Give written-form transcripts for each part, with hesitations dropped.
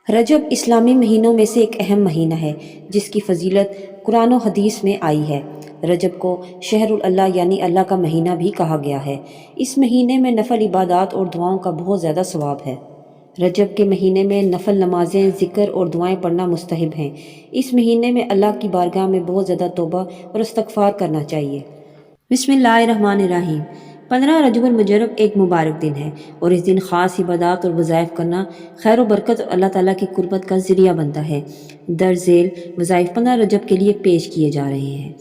رجب اسلامی مہینوں میں سے ایک اہم مہینہ ہے جس کی فضیلت قرآن و حدیث میں آئی ہے۔ رجب کو شہر اللہ یعنی اللہ کا مہینہ بھی کہا گیا ہے۔ اس مہینے میں نفل عبادات اور دعاؤں کا بہت زیادہ ثواب ہے۔ رجب کے مہینے میں نفل نمازیں، ذکر اور دعائیں پڑھنا مستحب ہیں۔ اس مہینے میں اللہ کی بارگاہ میں بہت زیادہ توبہ اور استغفار کرنا چاہیے۔ بسم اللہ الرحمن الرحیم۔ 15 رجب المجرب ایک مبارک دن ہے اور اس دن خاص عبادات اور وظائف کرنا خیر و برکت اور اللہ تعالیٰ کی قربت کا ذریعہ بنتا ہے۔ درج ذیل وظائف 15 رجب کے لیے پیش کیے جا رہے ہیں۔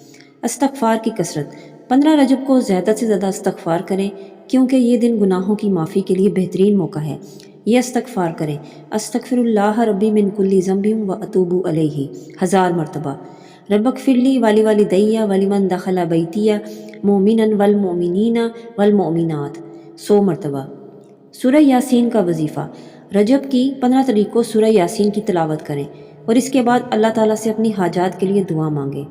استغفار کی کثرت۔ 15 رجب کو زیادہ سے زیادہ استغفار کریں کیونکہ یہ دن گناہوں کی معافی کے لیے بہترین موقع ہے۔ یہ استغفار کریں: استغفر اللہ ربی من کل ذنب و اتوب الیہ 1000 مرتبہ، رب اغفر لی ولی والدی ولمن دخل بیتی مومنا والمؤمنین والمؤمنات 100 مرتبہ۔ سورہ یاسین کا وظیفہ۔ رجب کی 15 تاریخ کو سورہ یاسین کی تلاوت کریں اور اس کے بعد اللہ تعالیٰ سے اپنی حاجات کے لیے دعا مانگیں۔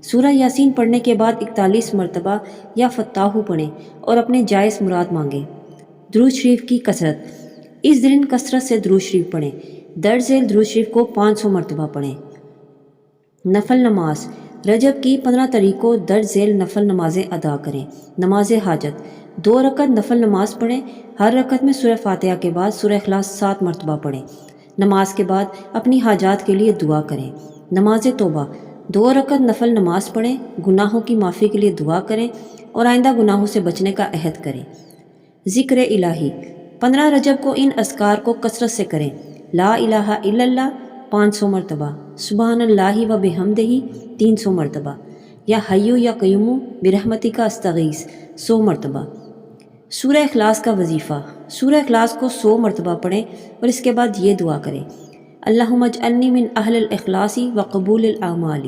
سورہ یاسین پڑھنے کے بعد 41 مرتبہ یا فتح پڑھیں اور اپنے جائز مراد مانگیں۔ درود شریف کی کثرت۔ اس دن کثرت سے درود شریف پڑھیں۔ درج ذیل درود شریف کو 500 مرتبہ پڑھیں۔ نفل نماز۔ رجب کی 15 تاریخ کو درج ذیل نفل نمازیں ادا کریں۔ نماز حاجت۔ 2 رکعت نفل نماز پڑھیں۔ ہر رکعت میں سورہ فاتحہ کے بعد سورہ اخلاص 7 مرتبہ پڑھیں۔ نماز کے بعد اپنی حاجات کے لیے دعا کریں۔ نماز توبہ۔ 2 رکعت نفل نماز پڑھیں، گناہوں کی معافی کے لیے دعا کریں اور آئندہ گناہوں سے بچنے کا عہد کریں۔ ذکر الہی۔ 15 رجب کو ان اذکار کو کثرت سے کریں: لا الہ الا اللہ 500 مرتبہ، سبحان اللہ و بحمدہ 300 مرتبہ، یا حیو یا قیوم برحمتک استغیث 100 مرتبہ۔ سورہ اخلاص کا وظیفہ۔ سورہ اخلاص کو 100 مرتبہ پڑھیں اور اس کے بعد یہ دعا کریں: اللہم اجعلنی من اہل الاخلاص و قبول الاعمال۔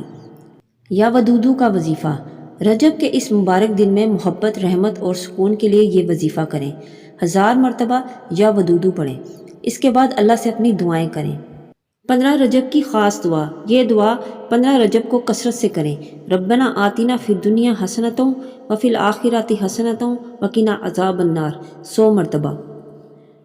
یا ودودو کا وظیفہ۔ رجب کے اس مبارک دن میں محبت، رحمت اور سکون کے لیے یہ وظیفہ کریں: 1000 مرتبہ یا ودودو پڑھیں۔ اس کے بعد اللہ سے اپنی دعائیں کریں۔ 15 رجب کی خاص دعا۔ یہ دعا 15 رجب کو کثرت سے کریں: ربنا آتنا فی الدنیا حسنۃ وفی الآخرۃ حسنۃ وقنا عذاب النار 100 مرتبہ۔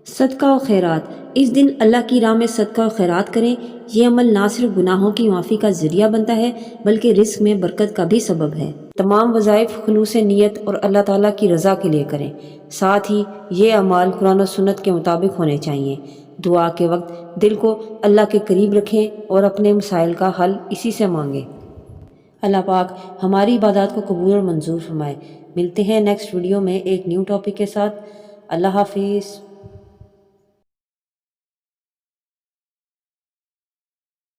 صدقہ و خیرات۔ اس دن اللہ کی راہ میں صدقہ و خیرات کریں۔ یہ عمل نہ صرف گناہوں کی معافی کا ذریعہ بنتا ہے بلکہ رزق میں برکت کا بھی سبب ہے۔ تمام وظائف خلوص نیت اور اللہ تعالیٰ کی رضا کے لیے کریں۔ ساتھ ہی یہ اعمال قرآن و سنت کے مطابق ہونے چاہیے۔ دعا کے وقت دل کو اللہ کے قریب رکھیں اور اپنے مسائل کا حل اسی سے مانگیں۔ اللہ پاک ہماری عبادات کو قبول اور منظور فرمائے۔ ملتے ہیں نیکسٹ ویڈیو میں ایک نیو ٹاپک کے ساتھ۔ اللہ حافظ۔